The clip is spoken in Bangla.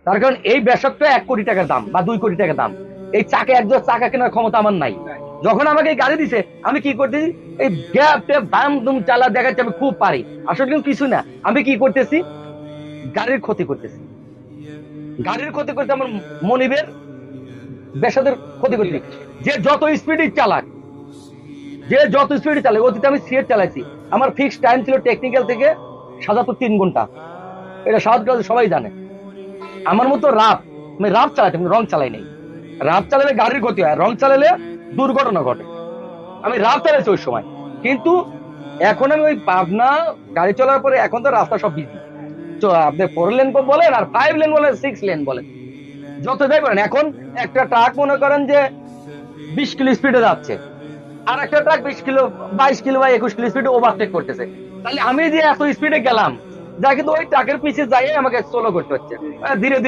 তার কারণ এই বেসরটা 1 কোটি টাকার দাম বা 2 কোটি টাকার দাম। এই চাকা একজন চাকা কেনার ক্ষমতা আমার নাই। যখন আমাকে এই গাড়ি দিছে আমি কি করতেছি, এই গ্যাপ ট্যাপ দাম দুম চালা দেখাচ্ছি আমি খুব পারি, আসলে কিন্তু কিছু না। আমি কি করতেছি, গাড়ির ক্ষতি করতেছি, গাড়ির ক্ষতি করতে আমার মনিবের বেসাদের ক্ষতি করতেছি। যে যত স্পিডে চালাক, যে যত স্পিডে চালাক, অতীতে আমি সিএট চালাইছি, আমার ফিক্সড টাইম ছিল টেকনিক্যাল থেকে সাজাপুর 3 ঘন্টা। এটা সাধারণ সবাই জানে। আমার মতো রাফ, আমি রাফ চালাইতাম কিন্তু রং চালাই নাই। রাফ চালালে গাড়ির ক্ষতি হয়, রং চালালে দুর্ঘটনা ঘটে। আমি রাফ চালাইছি ওই সময়। কিন্তু এখন আমি ওই পাবনা গাড়ি চলার পরে এখন তো রাস্তা সব বিজি। তো আপনি 4 লেন বলেন আর 5 লেন বলেন 6 লেন বলেন, যত যাই বলেন, এখন একটা ট্রাক মনে করেন যে 20 কিলো স্পিডে যাচ্ছে, আর একটা ট্রাক 20 কিলো, 22 কিলো বা 21 কিলো স্পিডে ওভারটেক করতেছে। তাহলে আমি যে এত স্পিডে গেলাম, যা কিন্তু ওই ট্রাকের পিছিয়ে যাই আমাকে সোলো করতে হচ্ছে, ধীরে ধীরে